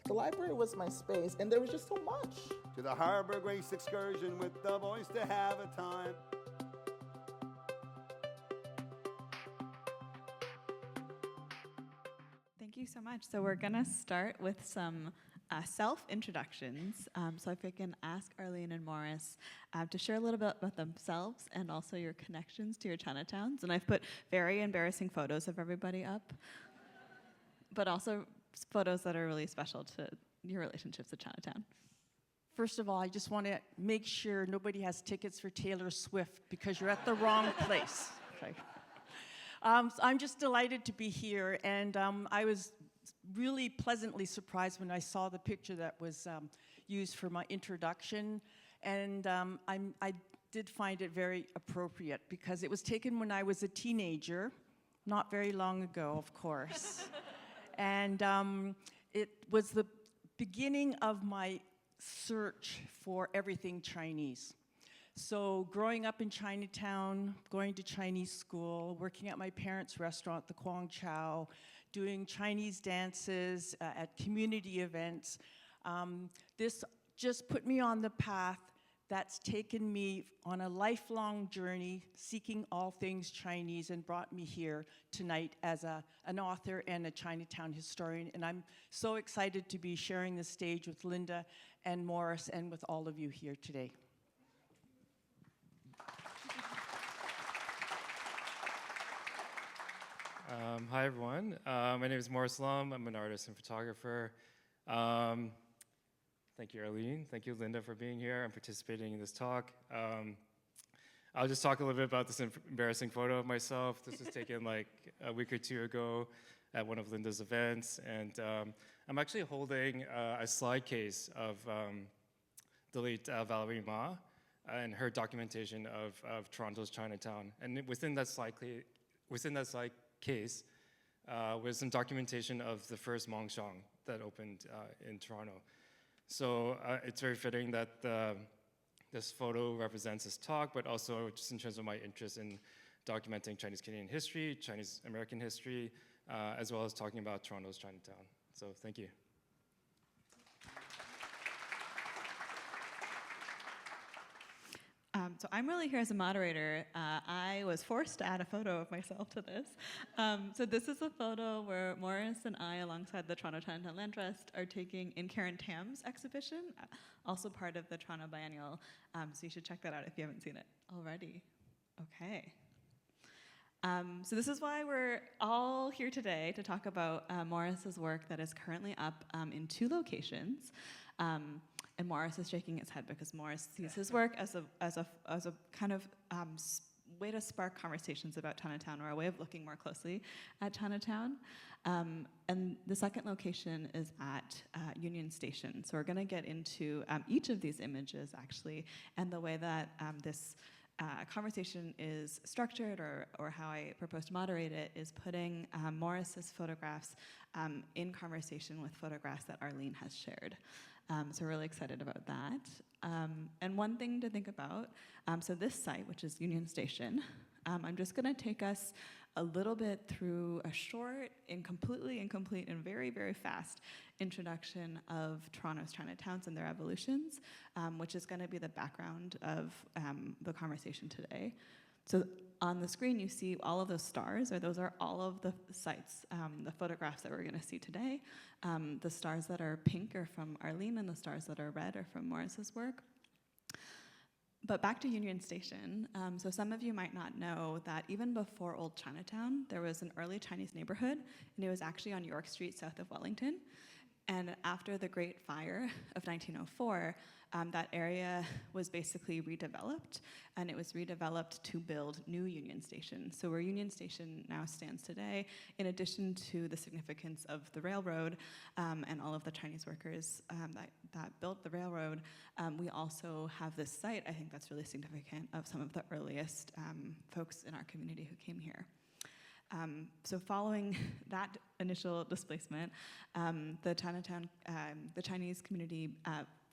The library was my space, and there was just so much. To the Harbor Grace excursion with the boys to have a time. Thank you so much. So we're going to start with some self-introductions. So if I can ask Arlene and Morris to share a little bit about themselves and also your connections to your Chinatowns. And I've put very embarrassing photos of everybody up, but also photos that are really special to your relationships with Chinatown. First of all, I just want to make sure nobody has tickets for Taylor Swift because you're at the wrong place. Okay. I'm just delighted to be here, and I was really pleasantly surprised when I saw the picture that was used for my introduction, and I did find it very appropriate because it was taken when I was a teenager, not very long ago, of course, and it was the beginning of my search for everything Chinese. So growing up in Chinatown, going to Chinese school, working at my parents' restaurant, the Kwang Chow, doing Chinese dances at community events, this just put me on the path that's taken me on a lifelong journey seeking all things Chinese and brought me here tonight as an author and a Chinatown historian. And I'm so excited to be sharing the stage with Linda and Morris and with all of you here today. Hi, everyone. My name is Morris Lum. I'm an artist and photographer. Thank you, Arlene. Thank you, Linda, for being here and participating in this talk. I'll just talk a little bit about this embarrassing photo of myself. This was taken like a week or two ago at one of Linda's events. And I'm actually holding a slide case of the late Valerie Ma and her documentation of Toronto's Chinatown. And within that slide case was some documentation of the first Mongshong that opened in Toronto. So it's very fitting that this photo represents this talk, but also just in terms of my interest in documenting Chinese Canadian history, Chinese American history, as well as talking about Toronto's Chinatown. So thank you. So I'm really here as a moderator. I was forced to add a photo of myself to this. So this is a photo where Morris and I, alongside the Toronto Chinatown Land Trust, are taking in Karen Tam's exhibition, also part of the Toronto Biennial. So you should check that out if you haven't seen it already. Okay. So this is why we're all here today to talk about Morris's work that is currently up in 2 locations. And Morris is shaking his head because Morris sees his work as a kind of way to spark conversations about Chinatown, or a way of looking more closely at Chinatown. And the second location is at Union Station. So we're going to get into each of these images, actually, and the way that this conversation is structured, or how I propose to moderate it, is putting Morris's photographs in conversation with photographs that Arlene has shared. So we're really excited about that. And one thing to think about, so this site, which is Union Station, I'm just going to take us a little bit through a short and completely incomplete and very, very fast introduction of Toronto's Chinatowns and their evolutions, which is going to be the background of the conversation today. So on the screen, you see all of those stars, or those are all of the sites, the photographs that we're going to see today. The stars that are pink are from Arlene, and the stars that are red are from Morris's work. But back to Union Station. So some of you might not know that even before Old Chinatown, there was an early Chinese neighborhood, and it was actually on York Street south of Wellington. And after the Great Fire of 1904, that area was basically redeveloped, and it was redeveloped to build new Union Station. So where Union Station now stands today, in addition to the significance of the railroad and all of the Chinese workers that built the railroad, we also have this site, I think that's really significant, of some of the earliest folks in our community who came here. So following that initial displacement, the Chinese community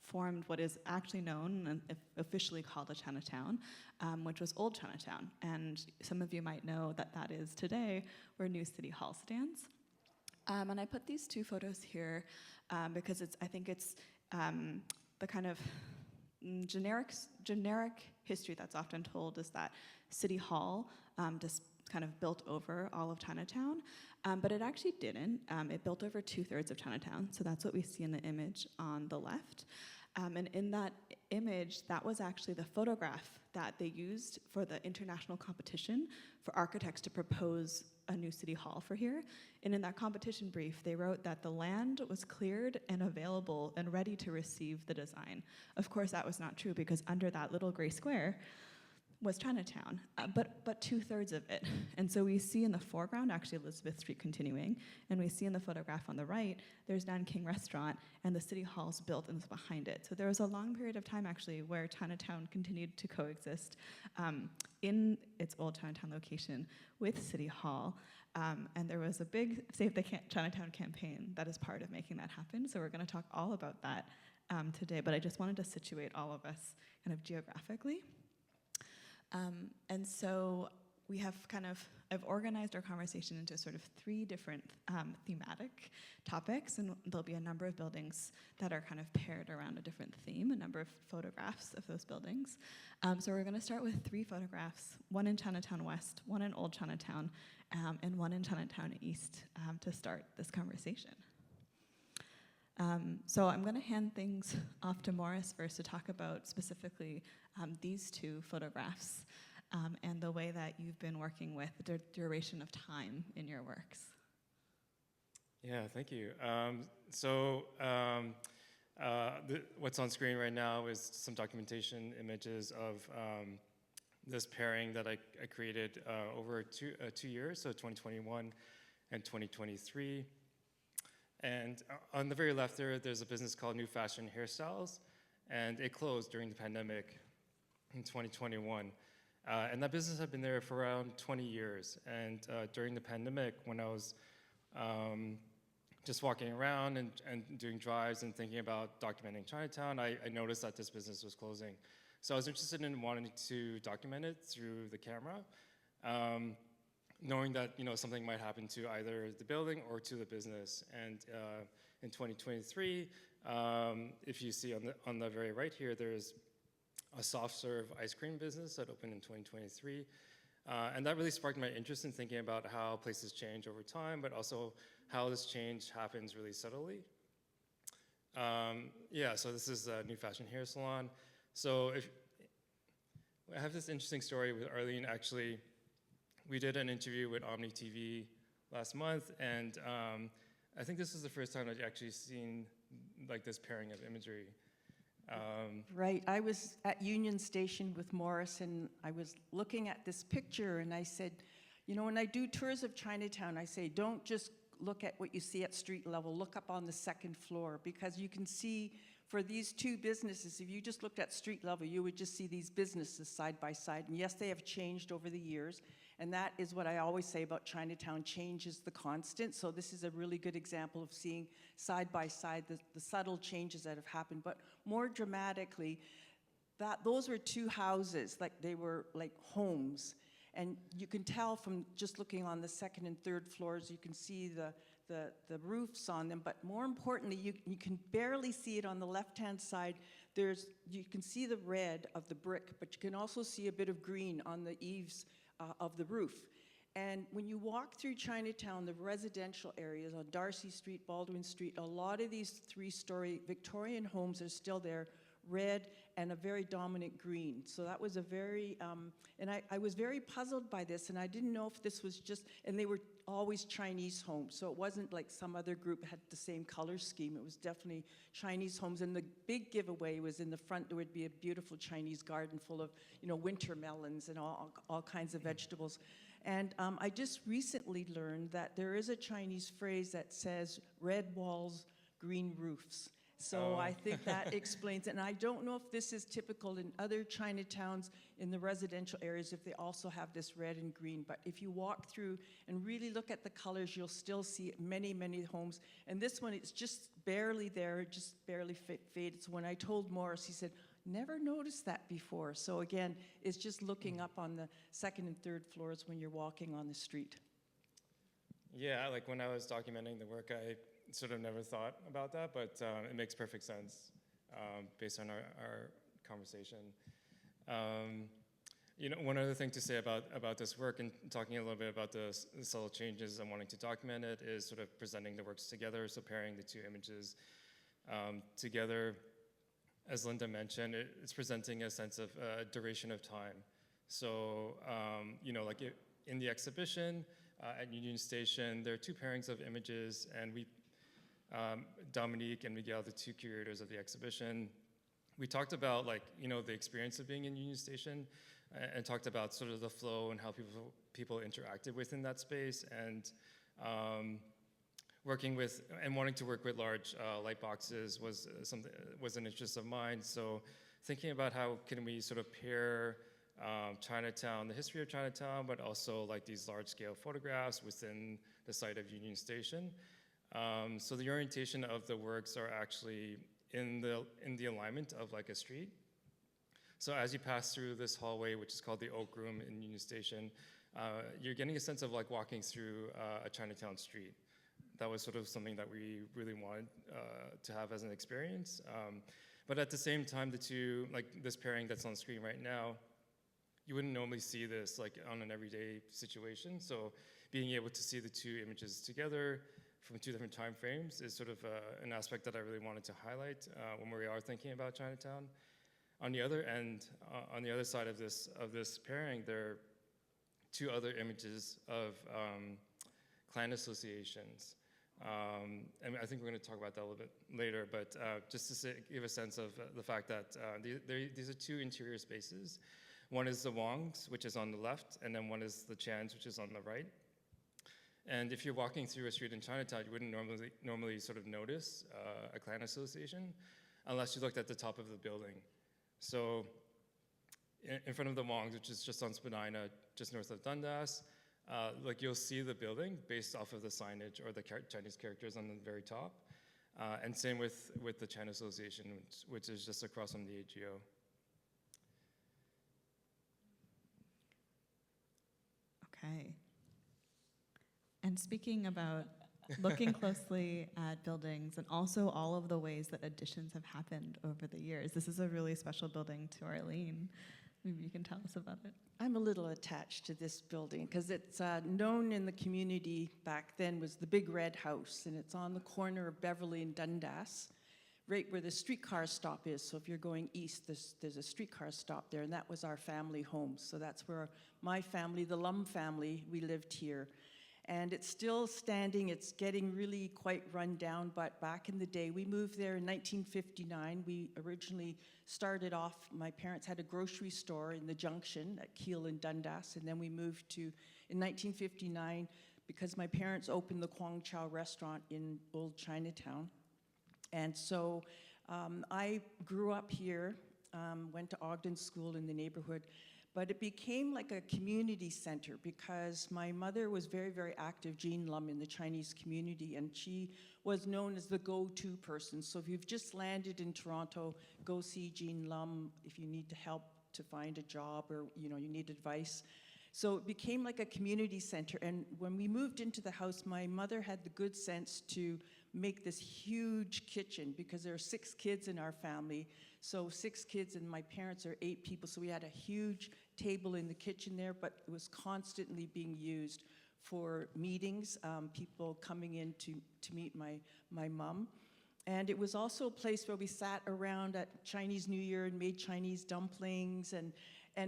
formed what is actually known and officially called a Chinatown, which was Old Chinatown. And some of you might know that that is today where New City Hall stands. And I put these two photos here because I think it's the kind of generic history that's often told is that City Hall just kind of built over all of Chinatown, but it actually didn't. It built over 2/3 of Chinatown, so that's what we see in the image on the left. And in that image, that was actually the photograph that they used for the international competition for architects to propose a new city hall for here. And in that competition brief, they wrote that the land was cleared and available and ready to receive the design. Of course, that was not true because under that little gray square was Chinatown, but 2/3 of it. And so we see in the foreground actually Elizabeth Street continuing, and we see in the photograph on the right, there's Nanking Restaurant, and the city hall's built and is behind it. So there was a long period of time actually where Chinatown continued to coexist in its old Chinatown location with City Hall. And there was a big Save the Chinatown campaign that is part of making that happen. So we're going to talk all about that today, but I just wanted to situate all of us kind of geographically. And so we have I've organized our conversation into sort of 3 different thematic topics, and there'll be a number of buildings that are kind of paired around a different theme, a number of photographs of those buildings. So we're gonna start with 3 photographs, one in Chinatown West, one in Old Chinatown, and one in Chinatown East to start this conversation. So I'm gonna hand things off to Morris first to talk about specifically these 2 photographs and the way that you've been working with the duration of time in your works. Yeah, thank you. What's on screen right now is some documentation images of this pairing that I created over 2 years, so 2021 and 2023. And on the very left there's a business called New Fashion Hairstyles, and it closed during the pandemic in 2021. And that business had been there for around 20 years. And during the pandemic, when I was just walking around and doing drives and thinking about documenting Chinatown, I noticed that this business was closing. So I was interested in wanting to document it through the camera, knowing that something might happen to either the building or to the business. And in 2023, if you see on the very right here, there's a soft serve ice cream business that opened in 2023. And that really sparked my interest in thinking about how places change over time, but also how this change happens really subtly. So this is a New Fashion Hair Salon. So I have this interesting story with Arlene. Actually, we did an interview with Omni TV last month, and I think this is the first time I've actually seen like this pairing of imagery. Right, I was at Union Station with Morris, and I was looking at this picture, and I said, when I do tours of Chinatown, I say, don't just look at what you see at street level, look up on the 2nd floor, because you can see for these 2 businesses, if you just looked at street level, you would just see these businesses side by side, and yes, they have changed over the years, and that is what I always say about Chinatown, change is the constant. So this is a really good example of seeing side by side the subtle changes that have happened. But more dramatically, those were 2 houses, like they were like homes. And you can tell from just looking on the 2nd and 3rd floors, you can see the roofs on them. But more importantly, you can barely see it on the left-hand side. You can see the red of the brick, but you can also see a bit of green on the eaves of the roof. And when you walk through Chinatown, the residential areas on Darcy Street, Baldwin Street, a lot of these 3-story Victorian homes are still there, red and a very dominant green. So that was a very, and I was very puzzled by this, and I didn't know if this was just, and they were always Chinese homes, so it wasn't like some other group had the same color scheme. It was definitely Chinese homes, and the big giveaway was in the front there would be a beautiful Chinese garden full of, winter melons and all kinds of vegetables. And I just recently learned that there is a Chinese phrase that says, red walls, green roofs. So I think that explains it. And I don't know if this is typical in other Chinatowns in the residential areas, if they also have this red and green. But if you walk through and really look at the colors, you'll still see many, many homes. And this one, it's just barely there, just barely faded. So when I told Morris, he said, never noticed that before. So again, it's just looking up on the 2nd and 3rd floors when you're walking on the street. Yeah, like when I was documenting the work, I sort of never thought about that, but it makes perfect sense based on our conversation. One other thing to say about this work and talking a little bit about the subtle changes and wanting to document it is sort of presenting the works together, so pairing the two images together. As Linda mentioned, it's presenting a sense of duration of time. So, in the exhibition at Union Station, there are two pairings of images, and Dominique and Miguel, the two curators of the exhibition, we talked about the experience of being in Union Station, and talked about sort of the flow and how people interacted within that space, and wanting to work with large light boxes was an interest of mine. So thinking about how can we sort of pair Chinatown, the history of Chinatown, but also like these large-scale photographs within the site of Union Station. So the orientation of the works are actually in the alignment of like a street. So as you pass through this hallway, which is called the Oak Room in Union Station, you're getting a sense of like walking through a Chinatown street. That was sort of something that we really wanted to have as an experience. But at the same time, this pairing that's on screen right now, you wouldn't normally see this like on an everyday situation. So being able to see the two images together from two different time frames is sort of an aspect that I really wanted to highlight when we are thinking about Chinatown. On the other end, on the other side of this pairing, there are two other images of clan associations. And I think we're going to talk about that a little bit later, but just to give a sense of the fact that these are two interior spaces. One is the Wongs, which is on the left, and then one is the Chans, which is on the right. And if you're walking through a street in Chinatown, you wouldn't normally sort of notice a clan association unless you looked at the top of the building. So in front of the Wongs, which is just on Spadina, just north of Dundas, you'll see the building based off of the signage or the Chinese characters on the very top. And same with the Chan Association, which is just across from the AGO. Okay. And speaking about looking closely at buildings and also all of the ways that additions have happened over the years, this is a really special building to Arlene. Maybe you can tell us about it. I'm a little attached to this building because it's known in the community back then was the Big Red House, and it's on the corner of Beverly and Dundas, right where the streetcar stop is. So if you're going east, there's a streetcar stop there, and that was our family home. So that's where my family, the Lum family, we lived here. And it's still standing. It's getting really quite run down, but back in the day, we moved there in 1959. We originally started off, my parents had a grocery store in the junction at Keele and Dundas, and then we moved to, in 1959, because my parents opened the Kwang Chow restaurant in Old Chinatown. And so I grew up here, went to Ogden School in the neighborhood, but it became like a community center because my mother was very, very active, Jean Lum, in the Chinese community, and she was known as the go-to person. So if you've just landed in Toronto, go see Jean Lum if you need help to find a job or you need advice. So it became like a community center, and when we moved into the house, my mother had the good sense to make this huge kitchen because there are 6 kids in our family. So 6 kids, and my parents are 8 people, so we had a huge table in the kitchen there, but it was constantly being used for meetings, people coming in to meet my mom. And it was also a place where we sat around at Chinese New Year and made Chinese dumplings, and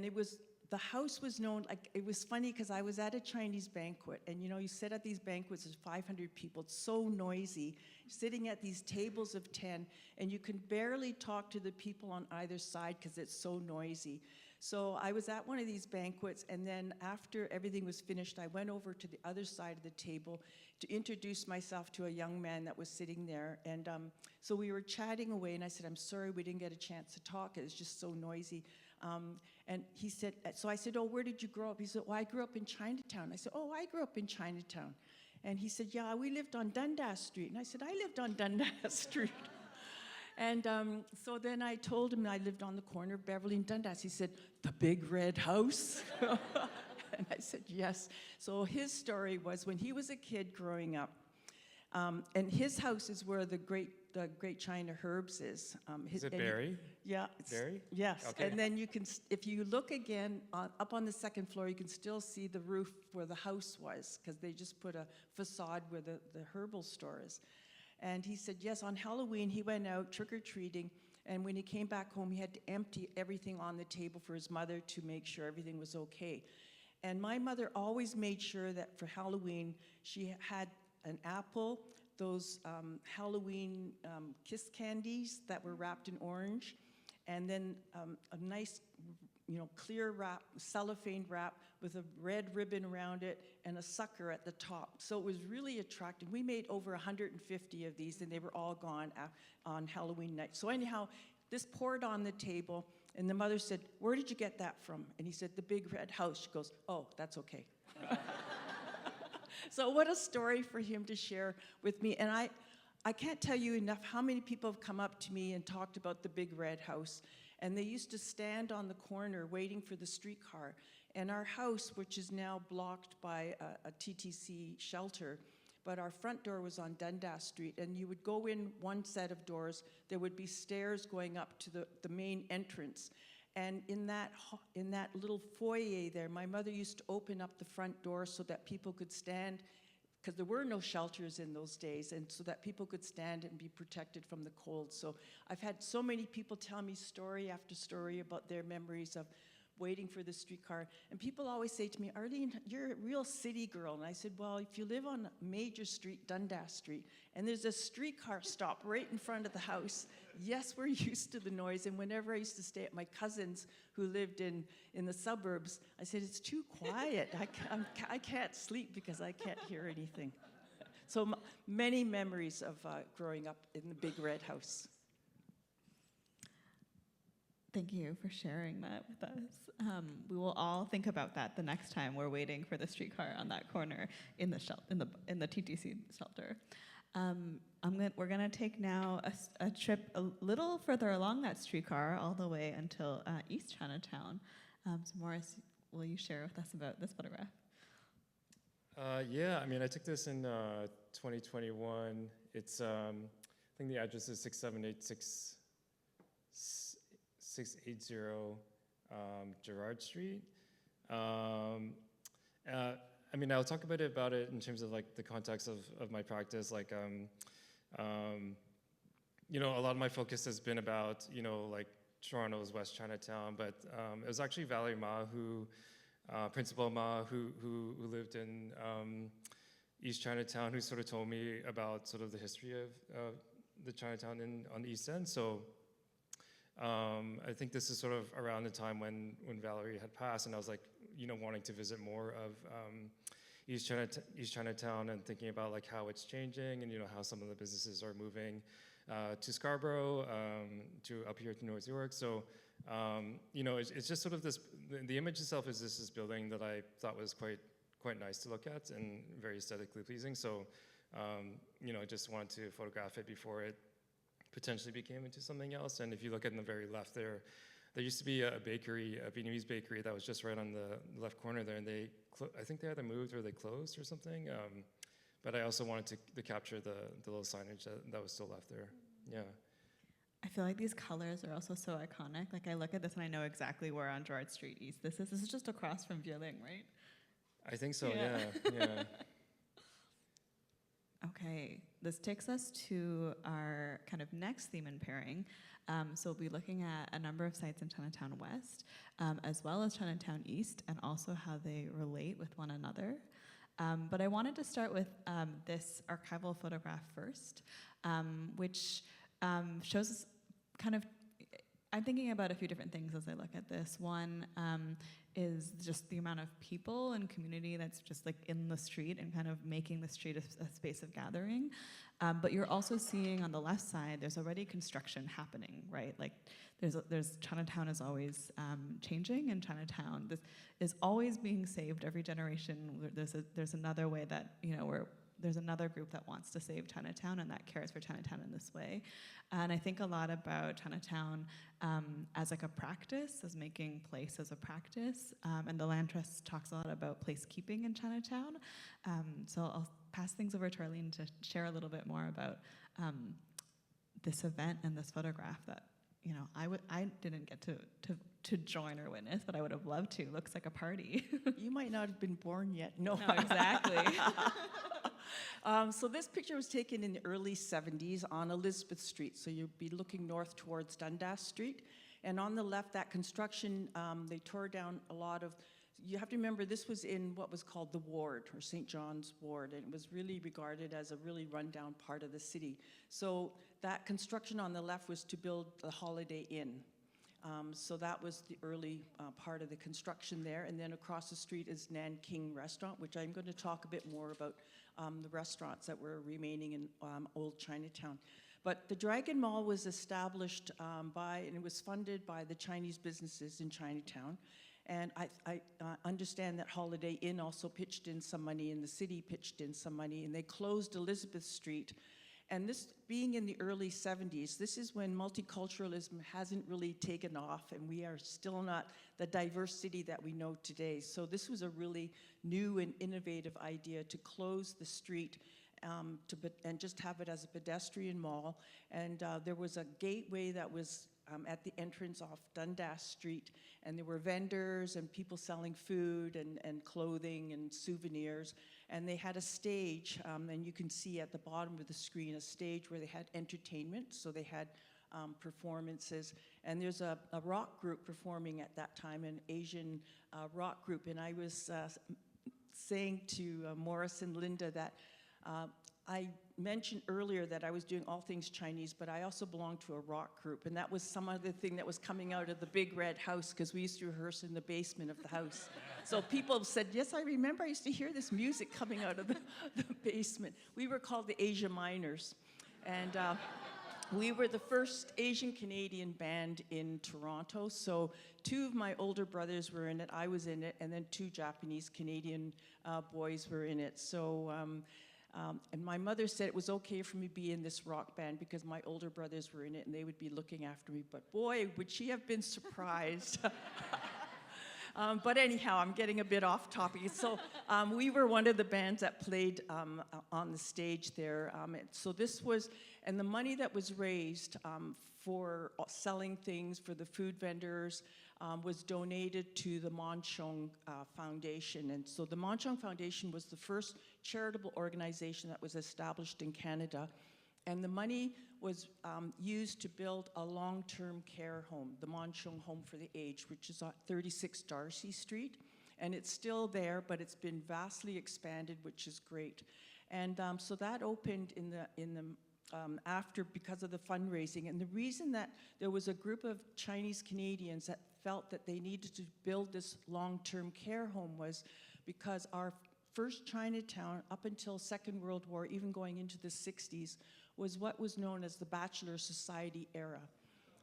it was, the house was known, it was funny because I was at a Chinese banquet, and you sit at these banquets, there's 500 people, it's so noisy, sitting at these tables of 10, and you can barely talk to the people on either side because it's so noisy. So I was at one of these banquets, and then after everything was finished, I went over to the other side of the table to introduce myself to a young man that was sitting there, and so we were chatting away, and I said, I'm sorry we didn't get a chance to talk, it was just so noisy. And he said, so I said, oh, where did you grow up? He said, well, I grew up in Chinatown. I said, oh, I grew up in Chinatown. And he said, yeah, we lived on Dundas Street. And I said, I lived on Dundas Street. And so then I told him I lived on the corner of Beverly and Dundas. He said, the Big Red House? And I said, yes. So his story was when he was a kid growing up, and his house is where the Great China Herbs is. Is it Barry? Yeah. Barry? Yes. Okay. And then you can, if you look again, up on the second floor, you can still see the roof where the house was, because they just put a facade where the herbal store is. And he said, yes, on Halloween, he went out trick-or-treating, and when he came back home, he had to empty everything on the table for his mother to make sure everything was okay. And my mother always made sure that for Halloween, she had an apple, those Halloween kiss candies that were wrapped in orange, and then a nice, clear wrap, cellophane wrap with a red ribbon around it and a sucker at the top. So it was really attractive. We made over 150 of these, and they were all gone on Halloween night. So anyhow, this poured on the table, and the mother said, "Where did you get that from?" And he said, "The Big Red House." She goes, "Oh, that's okay." So what a story for him to share with me. And I can't tell you enough how many people have come up to me and talked about the Big Red House. And they used to stand on the corner waiting for the streetcar. And our house, which is now blocked by a TTC shelter, but our front door was on Dundas Street, and you would go in one set of doors, there would be stairs going up to the main entrance. And in that little foyer there, my mother used to open up the front door so that people could stand, because there were no shelters in those days, and so that people could stand and be protected from the cold. So I've had so many people tell me story after story about their memories of waiting for the streetcar. And people always say to me, "Arlene, you're a real city girl." And I said, well, if you live on a major street, Dundas Street, and there's a streetcar stop right in front of the house, yes, we're used to the noise. And whenever I used to stay at my cousin's who lived in the suburbs, I said, "It's too quiet. I can't sleep because I can't hear anything." So many memories of growing up in the Big Red House. Thank you for sharing that with us. We will all think about that the next time we're waiting for the streetcar on that corner in the TTC shelter. We're gonna take now a trip a little further along that streetcar, all the way until East Chinatown. So Morris, will you share with us about this photograph? Yeah, I mean, I took this in 2021. It's, I think the address is 680 Gerrard Street. I mean, I'll talk a bit about it in terms of like the context of my practice. Like, a lot of my focus has been about, like Toronto's West Chinatown, but it was actually Valerie Ma, Principal Ma, who lived in East Chinatown, who sort of told me about sort of the history of the Chinatown on the East End. So I think this is sort of around the time when Valerie had passed, and I was like, wanting to visit more of East Chinatown and thinking about like how it's changing and how some of the businesses are moving to Scarborough, to up here to North York. So it's just sort of this. The image itself is this building that I thought was quite nice to look at and very aesthetically pleasing. So I just wanted to photograph it before it potentially became into something else. And if you look at the very left there used to be a bakery, a Vietnamese bakery that was just right on the left corner there, and I think they either moved or they closed or something. But I also wanted to capture the little signage that was still left there. Yeah. I feel like these colors are also so iconic. Like I look at this and I know exactly where on Gerrard Street East this is. This is just across from Vierling, right? I think so, yeah. Okay, this takes us to our kind of next theme and pairing. So we'll be looking at a number of sites in Chinatown West, as well as Chinatown East, and also how they relate with one another. But I wanted to start with this archival photograph first, which shows us kind of, I'm thinking about a few different things as I look at this. One is just the amount of people and community that's just like in the street and kind of making the street a space of gathering. But you're also seeing on the left side, there's already construction happening, right? Like there's Chinatown is always changing, and Chinatown this is always being saved every generation. There's another way that we're there's another group that wants to save Chinatown and that cares for Chinatown in this way. And I think a lot about Chinatown as like a practice, as making place as a practice. And the Land Trust talks a lot about placekeeping in Chinatown. So I'll pass things over to Arlene to share a little bit more about this event and this photograph that, you know, I didn't get to join or witness, but I would have loved to. Looks like a party. You might not have been born yet. No, No, exactly. So this picture was taken in the early 70s on Elizabeth Street. So you'd be looking north towards Dundas Street. And on the left, that construction, they tore down a lot of, you have to remember this was in what was called the Ward, or St. John's Ward, and it was really regarded as a really rundown part of the city. So that construction on the left was to build the Holiday Inn. So that was the early part of the construction there. And then across the street is Nanking Restaurant, which I'm going to talk a bit more about the restaurants that were remaining in old Chinatown. But the Dragon Mall was established and it was funded by the Chinese businesses in Chinatown. And I understand that Holiday Inn also pitched in some money, and the city pitched in some money, and they closed Elizabeth Street. And this being in the early 70s, this is when multiculturalism hasn't really taken off, and we are still not the diverse city that we know today. So this was a really new and innovative idea to close the street and just have it as a pedestrian mall. And there was a gateway that was at the entrance off Dundas Street, and there were vendors and people selling food and clothing and souvenirs, and they had a stage, and you can see at the bottom of the screen a stage where they had entertainment, so they had performances, and there's a rock group performing at that time, an Asian rock group, and I was saying to Morris and Linda that I mentioned earlier that I was doing all things Chinese, but I also belonged to a rock group, and that was some other thing that was coming out of the big red house, because we used to rehearse in the basement of the house. So people said, yes, I remember I used to hear this music coming out of the basement. We were called the Asia Miners, and we were the first Asian Canadian band in Toronto. So 2 of my older brothers were in it, I was in it, and then 2 Japanese Canadian boys were in it. So. And my mother said it was okay for me to be in this rock band because my older brothers were in it and they would be looking after me. But boy, would she have been surprised. But anyhow, I'm getting a bit off topic. So we were one of the bands that played on the stage there. So this was, and the money that was raised for selling things for the food vendors was donated to the Monchong Foundation. And so the Monchong Foundation was the first charitable organization that was established in Canada. And the money was used to build a long-term care home, the Monchong Home for the Aged, which is at 36 Darcy Street. And it's still there, but it's been vastly expanded, which is great. And so that opened in the after, because of the fundraising. And the reason that there was a group of Chinese Canadians that felt that they needed to build this long-term care home was because our first Chinatown, up until Second World War, even going into the 60s, was what was known as the Bachelor Society era,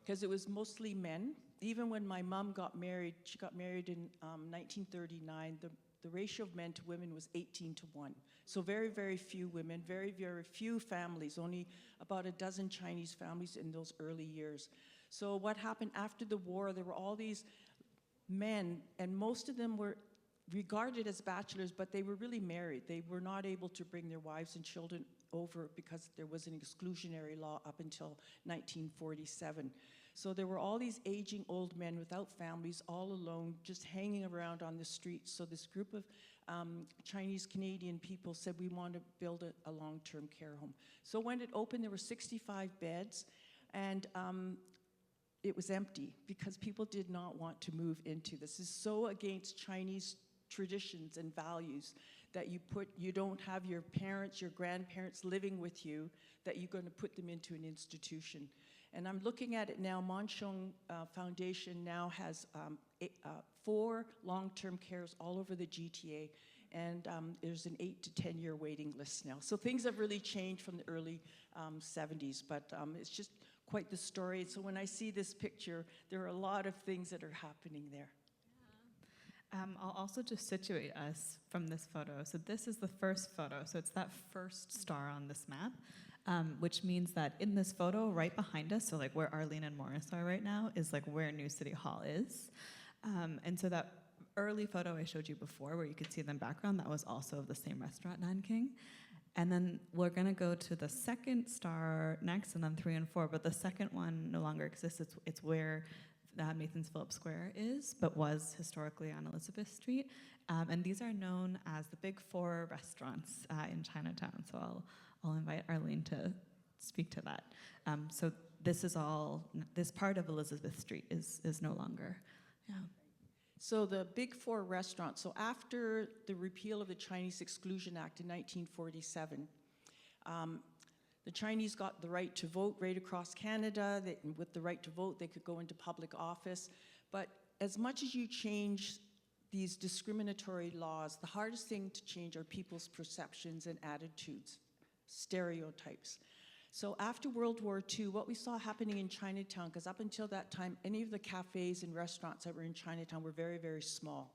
because it was mostly men. Even when my mom got married, she got married in 1939, the ratio of men to women was 18-1. So very, very few women, very, very few families, only about a dozen Chinese families in those early years. So what happened after the war, there were all these men, and most of them were regarded as bachelors, but they were really married. They were not able to bring their wives and children over because there was an exclusionary law up until 1947. So there were all these aging old men without families, all alone, just hanging around on the streets. So this group of Chinese Canadian people said, we want to build a long-term care home. So when it opened, there were 65 beds, and it was empty because people did not want to move into this. This is so against Chinese traditions and values that you don't have your parents, your grandparents living with you, that you're going to put them into an institution. And I'm looking at it now. Monchong Foundation now has 4 long-term cares all over the GTA, and there's an 8 to 10 year waiting list now. So things have really changed from the early 70s, but it's just quite the story. So when I see this picture, there are a lot of things that are happening there. I'll also just situate us from this photo. So this is the first photo. So it's that first star on this map, which means that in this photo right behind us, so like where Arlene and Morris are right now, is like where New City Hall is. And so that early photo I showed you before where you could see them background, that was also of the same restaurant, Nanking. And then we're gonna go to the second star next, and then 3 and 4, but the second one no longer exists. It's where Nathan's Phillips Square is, but was historically on Elizabeth Street. And these are known as the Big Four restaurants in Chinatown. So I'll invite Arlene to speak to that. So this part of Elizabeth Street is no longer, yeah. So the Big Four restaurants, so after the repeal of the Chinese Exclusion Act in 1947, the Chinese got the right to vote right across Canada. With the right to vote, they could go into public office. But as much as you change these discriminatory laws, the hardest thing to change are people's perceptions and attitudes, stereotypes. So after World War II, what we saw happening in Chinatown, because up until that time, any of the cafes and restaurants that were in Chinatown were very, very small.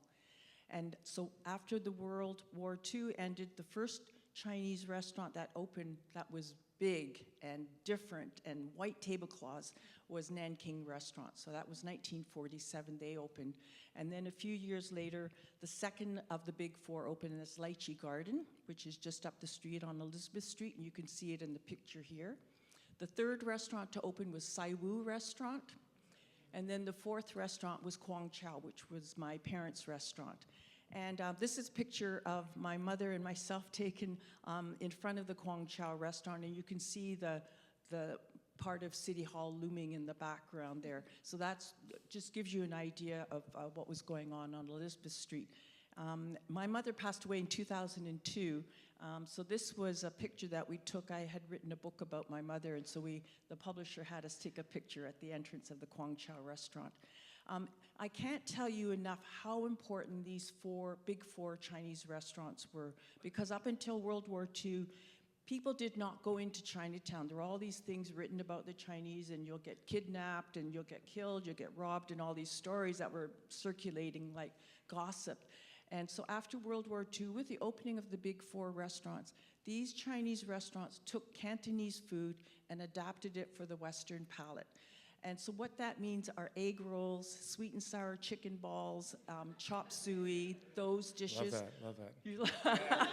And so after the World War II ended, the first Chinese restaurant that opened that was big and different and white tablecloths was Nanking Restaurant. So that was 1947, they opened. And then a few years later, the second of the Big Four opened in this Lychee Garden, which is just up the street on Elizabeth Street, and you can see it in the picture here. The third restaurant to open was Sai Wu Restaurant. And then the fourth restaurant was Kwang Chow, which was my parents' restaurant. And this is a picture of my mother and myself taken in front of the Kwang Chow restaurant, and you can see the part of City Hall looming in the background there. So that's just gives you an idea of what was going on Elizabeth Street. My mother passed away in 2002, so this was a picture that we took. I had written a book about my mother, and so the publisher had us take a picture at the entrance of the Kwang Chow restaurant. I can't tell you enough how important these Big Four Chinese restaurants were, because up until World War II, people did not go into Chinatown. There were all these things written about the Chinese, and you'll get kidnapped, and you'll get killed, you'll get robbed, and all these stories that were circulating like gossip. And so after World War II, with the opening of the Big Four restaurants, these Chinese restaurants took Cantonese food and adapted it for the Western palate. And so what that means are egg rolls, sweet and sour chicken balls, chop suey, those dishes. Love that.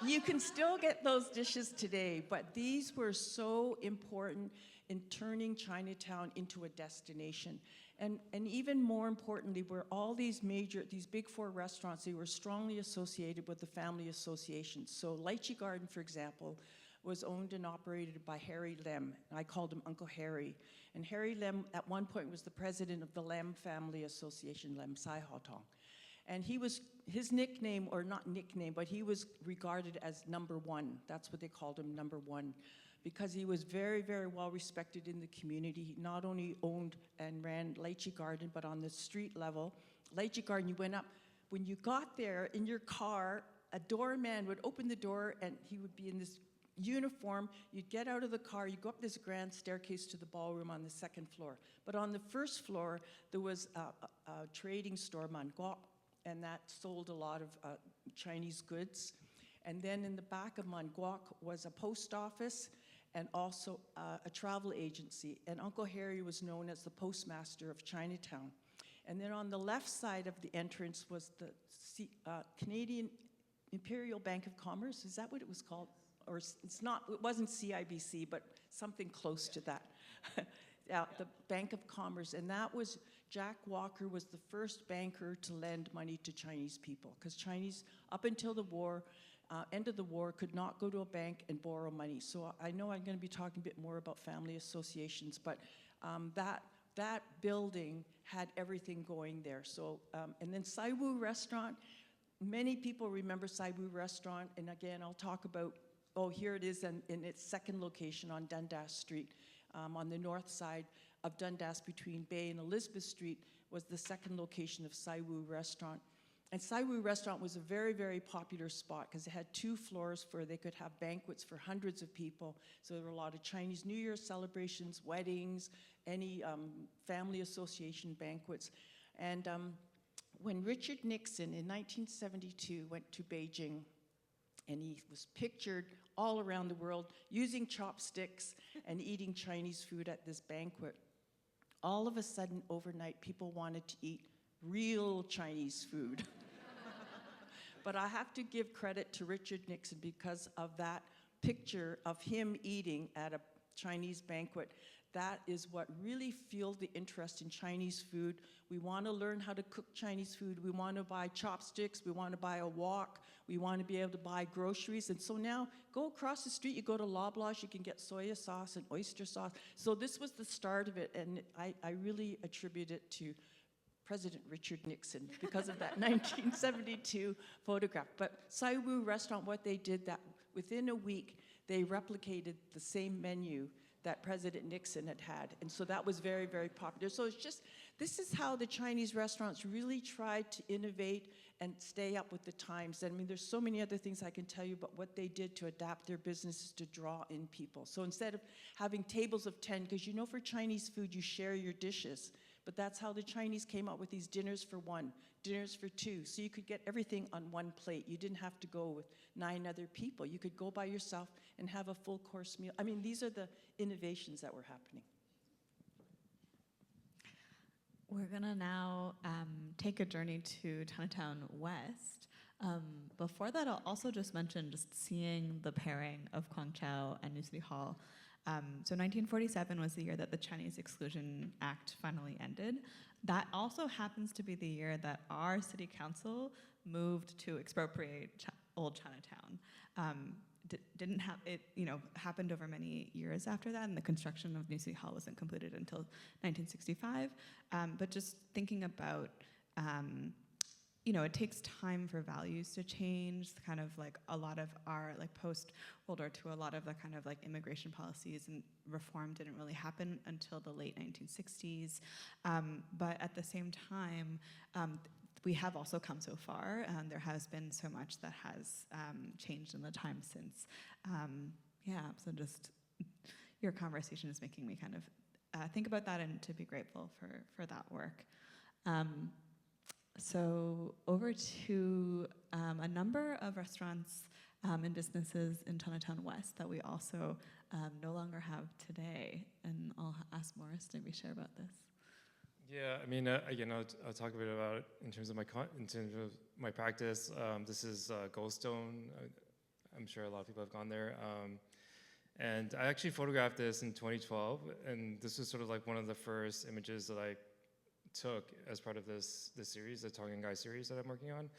You can still get those dishes today, but these were so important in turning Chinatown into a destination. And even more importantly, were all these Big Four restaurants, they were strongly associated with the family associations. So Lychee Garden, for example, was owned and operated by Harry Lem. I called him Uncle Harry. And Harry Lem, at one point, was the president of the Lem Family Association, Lem Sai Ha Tong. And his nickname, or not nickname, but he was regarded as number one. That's what they called him, number one, because he was very, very well respected in the community. He not only owned and ran Lychee Garden, but on the street level. Lychee Garden, you went up, when you got there in your car, a doorman would open the door and he would be in this uniform. You'd get out of the car, you go up this grand staircase to the ballroom on the second floor. But on the first floor, there was a trading store, Man Guok, and that sold a lot of Chinese goods. And then in the back of Man Guok was a post office and also a travel agency. And Uncle Harry was known as the postmaster of Chinatown. And then on the left side of the entrance was the Canadian Imperial Bank of Commerce. Is that what it was called? Or it's not, it wasn't CIBC, but something close to that. The Bank of Commerce, and that was, Jack Walker was the first banker to lend money to Chinese people, because Chinese, up until the war, end of the war, could not go to a bank and borrow money. So I know I'm going to be talking a bit more about family associations, but that building had everything going there. So, and then Sai Wu Restaurant, many people remember Sai Wu Restaurant, and again, I'll talk about, oh, here it is in its second location on Dundas Street. On the north side of Dundas between Bay and Elizabeth Street was the second location of Sai Wu Restaurant. And Sai Wu Restaurant was a very, very popular spot because it had 2 floors where they could have banquets for hundreds of people. So there were a lot of Chinese New Year celebrations, weddings, any family association banquets. And when Richard Nixon in 1972 went to Beijing, and he was pictured all around the world using chopsticks and eating Chinese food at this banquet, all of a sudden, overnight, people wanted to eat real Chinese food. But I have to give credit to Richard Nixon because of that picture of him eating at a Chinese banquet. That is what really fueled the interest in Chinese food. We want to learn how to cook Chinese food. We want to buy chopsticks. We want to buy a wok. We want to be able to buy groceries. And so now, go across the street, you go to Loblaws, you can get soya sauce and oyster sauce. So this was the start of it, and I really attribute it to President Richard Nixon because of that 1972 photograph. But Sai Wu Restaurant, what they did, that within a week, they replicated the same menu that President Nixon had had. And so that was very, very popular. So it's just, this is how the Chinese restaurants really tried to innovate and stay up with the times. I mean, there's so many other things I can tell you about what they did to adapt their businesses to draw in people. So instead of having tables of 10, because you know for Chinese food, you share your dishes. But that's how the Chinese came up with these dinners for one, dinners for two. So you could get everything on one plate. You didn't have to go with 9 other people. You could go by yourself and have a full course meal. I mean, these are the innovations that were happening. We're gonna now take a journey to Chinatown West. Before that, I'll also just mention just seeing the pairing of Guangzhou and New City Hall. So 1947 was the year that the Chinese Exclusion Act finally ended. That also happens to be the year that our city council moved to expropriate old Chinatown. Didn't have it, happened over many years after that, and the construction of New City Hall wasn't completed until 1965. But just thinking about, it takes time for values to change. Kind of like a lot of our post World War II, a lot of the kind of immigration policies and reform didn't really happen until the late 1960s. But at the same time, we have also come so far. There has been so much that has changed in the time since. So just your conversation is making me kind of think about that and to be grateful for that work. So over to a number of restaurants and businesses in Chinatown West that we also no longer have today. And I'll ask Morris to maybe share about this. Yeah, I mean, again, I'll talk a bit about it in terms of my practice. This is Goldstone. I'm sure a lot of people have gone there. And I actually photographed this in 2012, and this was sort of one of the first images that I took as part of this series, the Tongan Guy series that I'm working on.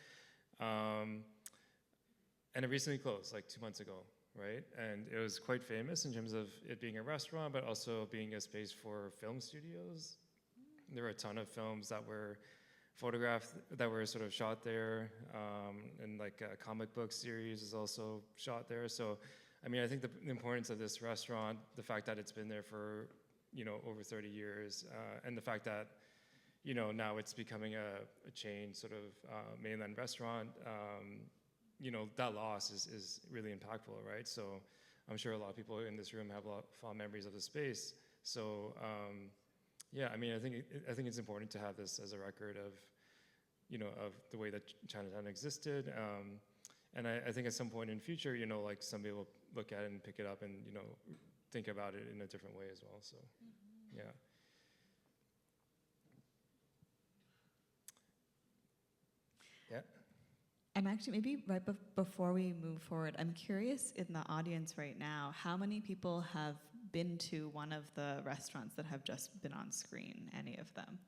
And it recently closed, 2 months ago, right? And it was quite famous in terms of it being a restaurant, but also being a space for film studios. There were a ton of films that were photographed, that were sort of shot there, and a comic book series is also shot there. So, I mean, I think the importance of this restaurant, the fact that it's been there for, over 30 years, and the fact that, now it's becoming a chain sort of mainland restaurant, that loss is really impactful, right? So I'm sure a lot of people in this room have a lot of fond memories of the space. So, yeah, I mean, I think it's important to have this as a record of, of the way that Chinatown existed, and I think at some point in the future, somebody will look at it and pick it up and think about it in a different way as well. So, yeah. Yeah. I'm actually, maybe right before we move forward, I'm curious in the audience right now, how many people have been to one of the restaurants that have just been on screen, any of them?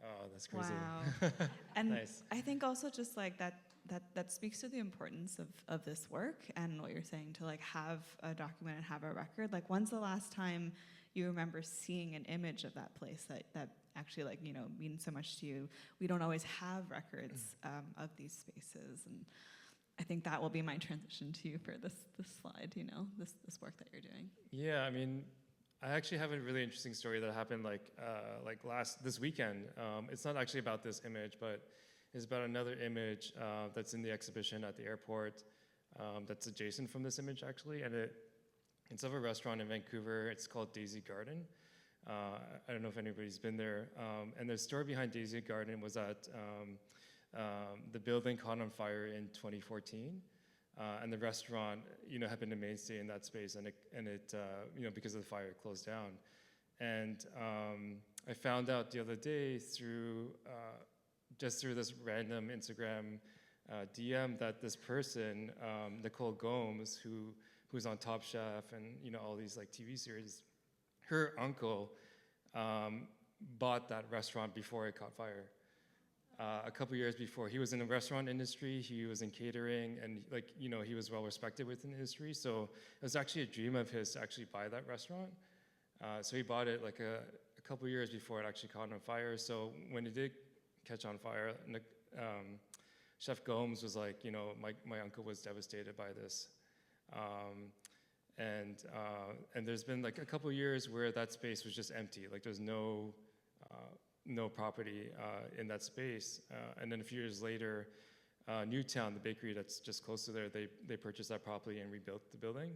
Oh, that's crazy. Wow. And nice. I think also just that speaks to the importance of this work and what you're saying to have a document and have a record. When's the last time you remember seeing an image of that place that actually means so much to you? We don't always have records of these spaces, and I think that will be my transition to you for this slide, this work that you're doing. Yeah, I mean, I actually have a really interesting story that happened this weekend. It's not actually about this image, but it's about another image that's in the exhibition at the airport that's adjacent from this image actually, and it's of a restaurant in Vancouver. It's called Daisy Garden. I don't know if anybody's been there. And the story behind Daisy Garden was that the building caught on fire in 2014, and the restaurant, had been a mainstay in that space, and it because of the fire, it closed down. And I found out the other day through this random Instagram DM that this person, Nicole Gomes, who's on Top Chef and all these like TV series, her uncle bought that restaurant before it caught fire. A couple years before, he was in the restaurant industry, he was in catering, and he was well respected within the industry. So it was actually a dream of his to actually buy that restaurant. So he bought it like a couple years before it actually caught on fire. So when it did catch on fire, Chef Gomes was like, my uncle was devastated by this. And there's been like a couple years where that space was just empty. Like there's no property in that space. And then a few years later, Newtown, the bakery that's just close to there, they purchased that property and rebuilt the building.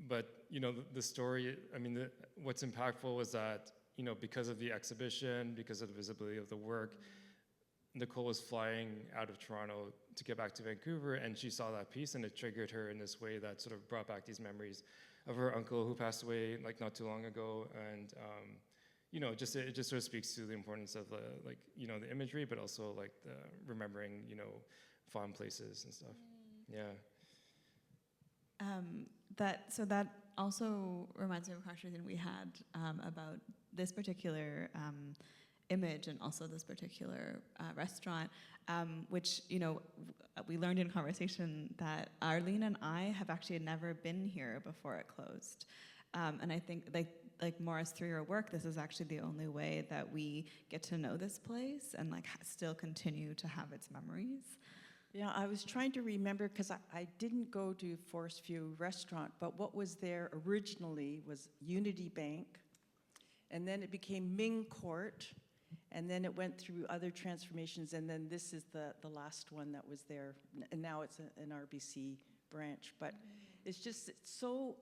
But the story, what's impactful is that, because of the exhibition, because of the visibility of the work, Nicole was flying out of Toronto to get back to Vancouver, and she saw that piece, and it triggered her in this way that sort of brought back these memories of her uncle who passed away like not too long ago, and it just sort of speaks to the importance of the imagery, but also like the remembering fond places and stuff. Yeah. That also reminds me of a conversation we had about this particular image and also this particular restaurant, which we learned in conversation that Arlene and I have actually never been here before it closed, and I think like Morris, through your work, this is actually the only way that we get to know this place and still continue to have its memories. Yeah, I was trying to remember because I didn't go to Forest View Restaurant, but what was there originally was Unity Bank, and then it became Ming Court, and then it went through other transformations, and then this is the last one that was there, and now it's an RBC branch. But it's so,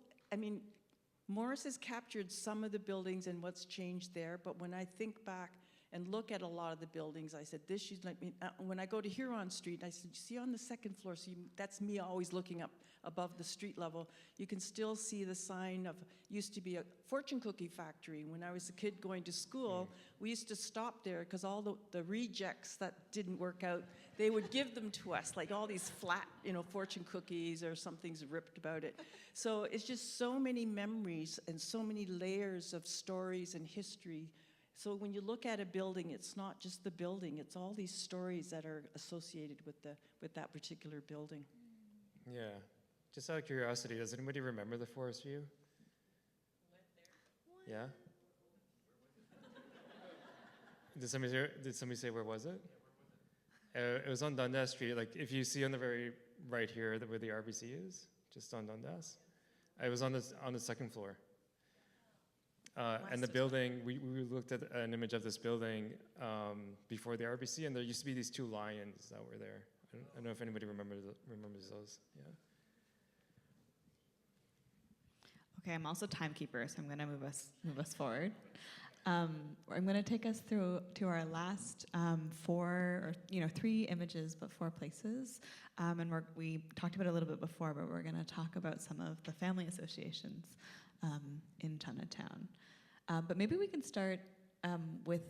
Morris has captured some of the buildings and what's changed there, but when I think back and look at a lot of the buildings, I said, this used like me. When I go to Huron Street, I said, you see on the second floor, so that's me always looking up above the street level, you can still see the sign of, used to be a fortune cookie factory. When I was a kid going to school, we used to stop there because all the rejects that didn't work out, they would give them to us, like all these flat, fortune cookies or something's ripped about it. So it's just so many memories and so many layers of stories and history. So when you look at a building, it's not just the building, it's all these stories that are associated with that particular building. Yeah. Just out of curiosity, does anybody remember the Forest View? Yeah? Did somebody say where was it? It was on Dundas Street. Like if you see on the very right here where the RBC is, just on Dundas. It was on the second floor. And the building, we looked at an image of this building before the RBC, and there used to be these two lions that were there. I don't know if anybody remembers those. Yeah. Okay, I'm also timekeeper, so I'm going to move us forward. I'm going to take us through to our last 3 images, but 4 places. And we talked about it a little bit before, but we're going to talk about some of the family associations in Chinatown. But maybe we can start with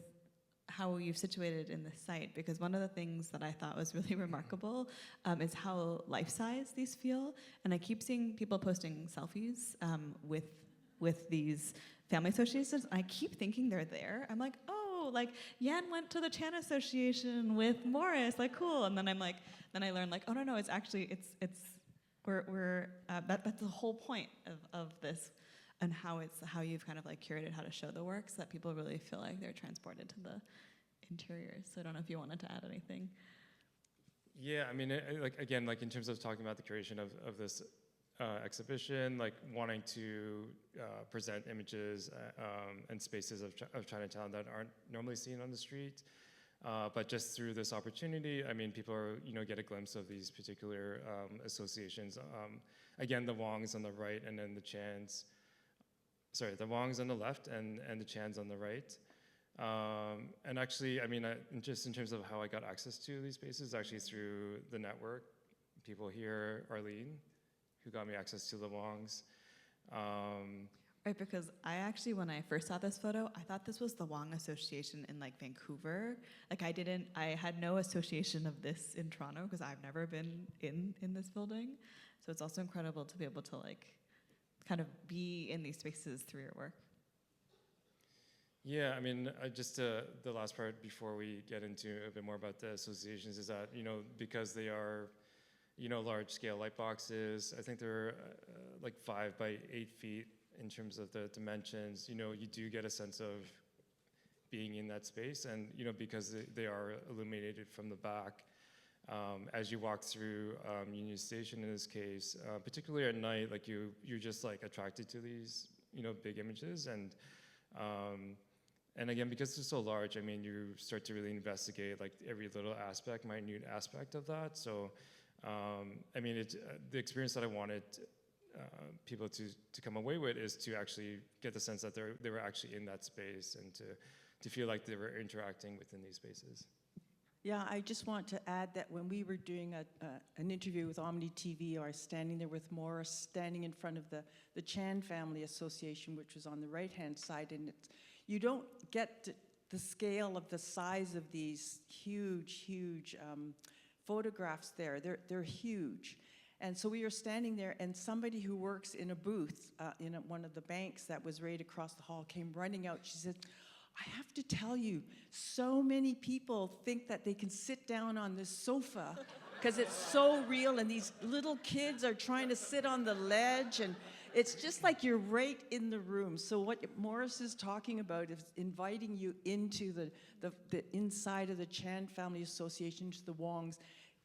how you've situated in this site, because one of the things that I thought was really remarkable is how life-size these feel. And I keep seeing people posting selfies with these family associations. I keep thinking they're there. I'm like, oh, like Yan went to the Chan Association with Morris, like cool. And then then I learned oh no, it's actually that's the whole point of this. And how you've kind of curated how to show the work so that people really feel like they're transported to the interiors. So I don't know if you wanted to add anything. Yeah, again, in terms of talking about the curation of this exhibition, wanting to present images and spaces of Chinatown that aren't normally seen on the street, but just through this opportunity, people are, get a glimpse of these particular associations. Again, the Wongs on the right, and then the Chans sorry, the Wangs on the left and the Chans on the right. And actually, I mean, just in terms of how I got access to these spaces, actually through the network, people here, Arlene, who got me access to the Wangs. Right, because I actually, when I first saw this photo, I thought this was the Wong Association in like Vancouver. Like I had no association of this in Toronto because I've never been in this building. So it's also incredible to be able to like kind of be in these spaces through your work. Yeah, I mean, just the last part before we get into a bit more about the associations is that, you know, because they are, you know, large scale light boxes, I think they're like 5 by 8 feet in terms of the dimensions, you know, you do get a sense of being in that space. And, you know, because they are illuminated from the back, as you walk through Union Station in this case, particularly at night, like you're just like attracted to these, you know, big images. And again, because they're so large, I mean, you start to really investigate like every little aspect, minute aspect of that. So, I mean, the experience that I wanted people to come away with is to actually get the sense that they were actually in that space and to feel like they were interacting within these spaces. Yeah, I just want to add that when we were doing an interview with Omni TV, I was standing there with Morris, standing in front of the Chan Family Association, which was on the right-hand side, and you don't get the scale of the size of these huge photographs there. They're huge. And so we were standing there, and somebody who works in a booth in one of the banks that was right across the hall came running out. She said, I have to tell you, so many people think that they can sit down on this sofa because it's so real, and these little kids are trying to sit on the ledge, and it's just like you're right in the room. So what Morris is talking about is inviting you into the inside of the Chan Family Association, to the Wongs.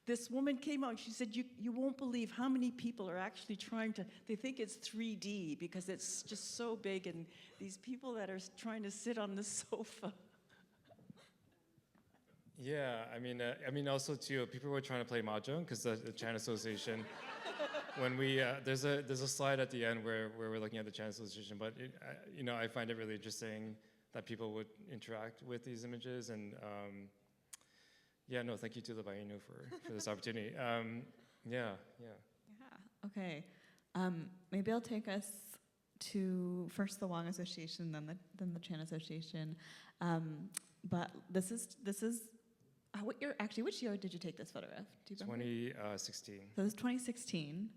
This woman came out and she said, you won't believe how many people are actually they think it's 3D because it's just so big, and these people that are trying to sit on the sofa. Yeah, I mean, also too, people were trying to play mahjong because the Chan Association, when we, there's a slide at the end where we're looking at the Chan Association, but you know, I find it really interesting that people would interact with these images, and yeah, no, thank you to the Biennial for this opportunity. Yeah. Okay. Maybe I'll take us to first the Wong Association, then the Chan Association. But this is which year did you take this photograph? Do you remember? 2016. So it was 2016.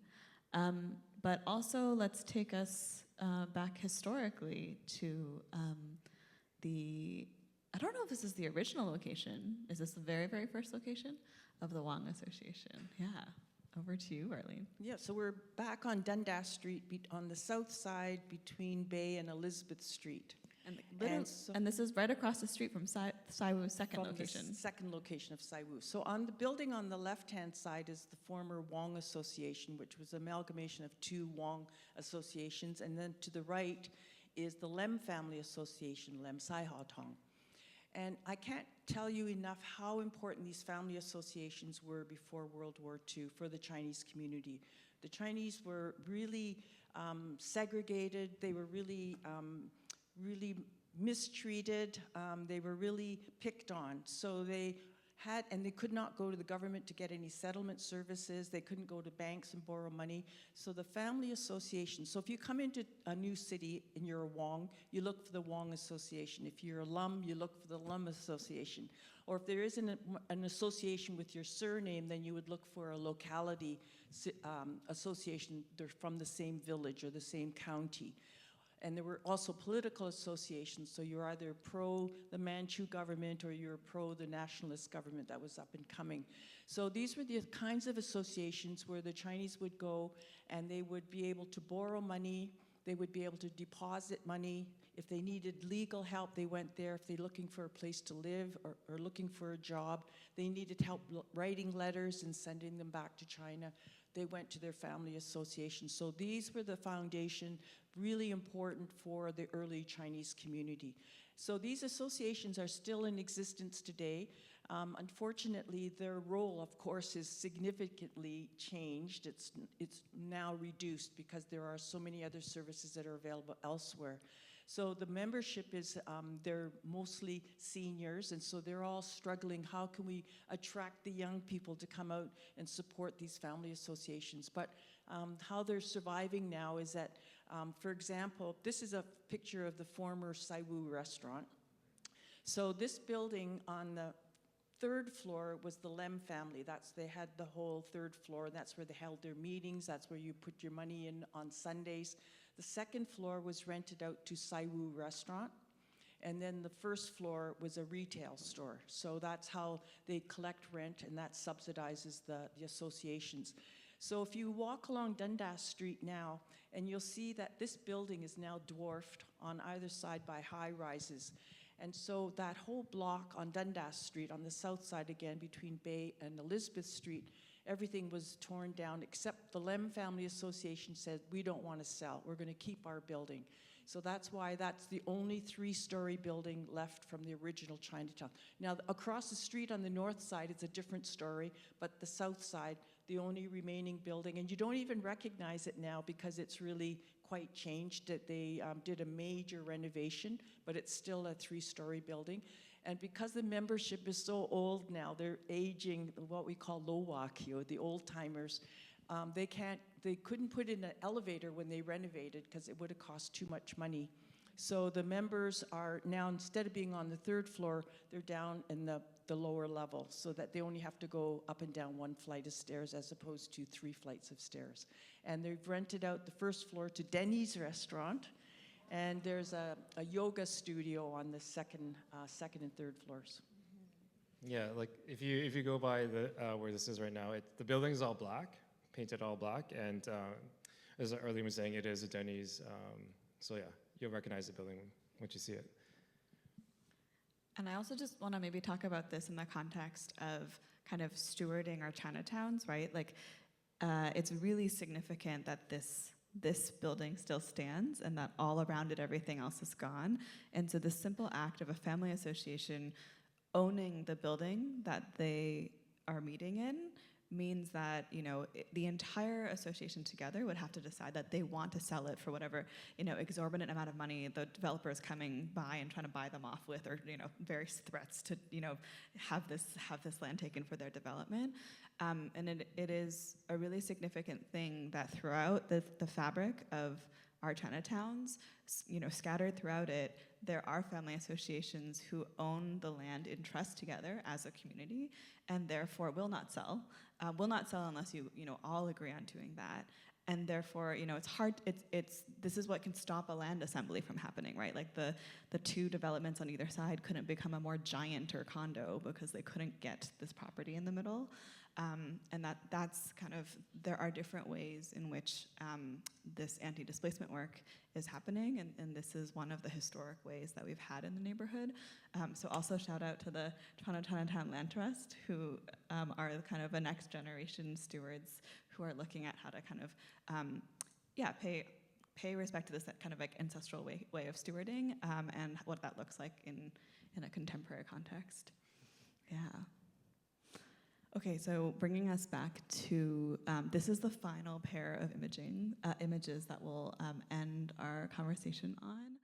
But also let's take us back historically to I don't know if this is the original location. Is this the very, very first location of the Wong Association? Yeah. Over to you, Arlene. Yeah, so we're back on Dundas Street on the south side between Bay and Elizabeth Street. And this is right across the street from Saiwu's second location. The second location of Saiwu. So on the building on the left-hand side is the former Wong Association, which was an amalgamation of 2 Wong associations. And then to the right is the Lem Family Association, Lem Sai Ha Tong. And I can't tell you enough how important these family associations were before World War II for the Chinese community. The Chinese were really segregated. They were really mistreated. They were really picked on. So they could not go to the government to get any settlement services. They couldn't go to banks and borrow money. So the family association, so if you come into a new city and you're a Wong, you look for the Wong Association. If you're a Lum, you look for the Lum Association. Or if there isn't an association with your surname, then you would look for a locality association. They're from the same village or the same county. And there were also political associations, so you're either pro the Manchu government or you're pro the nationalist government that was up and coming. So these were the kinds of associations where the Chinese would go and they would be able to borrow money, they would be able to deposit money. If they needed legal help, they went there. If they're looking for a place to live or looking for a job, they needed help writing letters and sending them back to China, they went to their family association. So these were the foundation, really important for the early Chinese community. So these associations are still in existence today. Unfortunately, their role, of course, is significantly changed. It's now reduced because there are so many other services that are available elsewhere. So the membership is, they're mostly seniors, and so they're all struggling. How can we attract the young people to come out and support these family associations? But how they're surviving now is that, for example, this is a picture of the former Saiwu restaurant. So this building on the third floor was the Lem family. They had the whole third floor. That's where they held their meetings. That's where you put your money in on Sundays. The second floor was rented out to Saiwu Restaurant. And then the first floor was a retail store. So that's how they collect rent, and that subsidizes the associations. So if you walk along Dundas Street now, and you'll see that this building is now dwarfed on either side by high rises. And so that whole block on Dundas Street, on the south side again, between Bay and Elizabeth Street, everything was torn down except the Lem Family Association said, we don't want to sell, we're going to keep our building. So that's why that's the only 3-story building left from the original Chinatown. Now, across the street on the north side, it's a different story, but the south side, the only remaining building, and you don't even recognize it now because it's really quite changed. They did a major renovation, but it's still a 3-story building. And because the membership is so old now, they're aging, what we call lowakio, the old timers. They couldn't put in an elevator when they renovated because it would have cost too much money. So the members are now, instead of being on the 3rd floor, they're down in the lower level, so that they only have to go up and down 1 flight of stairs as opposed to 3 flights of stairs. And they've rented out the 1st floor to Denny's restaurant, and there's a yoga studio on the second and 3rd floors. Yeah, like if you go by the where this is right now, the building is all black, painted all black, and as Arlene was saying, it is a Denny's. So yeah, you'll recognize the building once you see it. And I also just want to maybe talk about this in the context of kind of stewarding our Chinatowns, right? Like, it's really significant that this building still stands and that all around it, everything else is gone. And so the simple act of a family association owning the building that they are meeting in means that, you know, the entire association together would have to decide that they want to sell it for whatever, you know, exorbitant amount of money the developer is coming by and trying to buy them off with, or, you know, various threats to, you know, have this land taken for their development. And it is a really significant thing that throughout the fabric of our Chinatowns, you know, scattered throughout it, there are family associations who own the land in trust together as a community, and therefore will not sell. Will not sell unless you know, all agree on doing that. And therefore, you know, it's hard. This is what can stop a land assembly from happening, right? Like the 2 developments on either side couldn't become a more giant or condo because they couldn't get this property in the middle. And that's kind of, there are different ways in which this anti-displacement work is happening, and this is one of the historic ways that we've had in the neighborhood. So also shout out to the Toronto Chinatown Land Trust, who are kind of a next generation stewards who are looking at how to kind of, pay respect to this kind of like ancestral way of stewarding, and what that looks like in a contemporary context. Yeah. Okay, so bringing us back to, this is the final pair of images that we'll end our conversation on.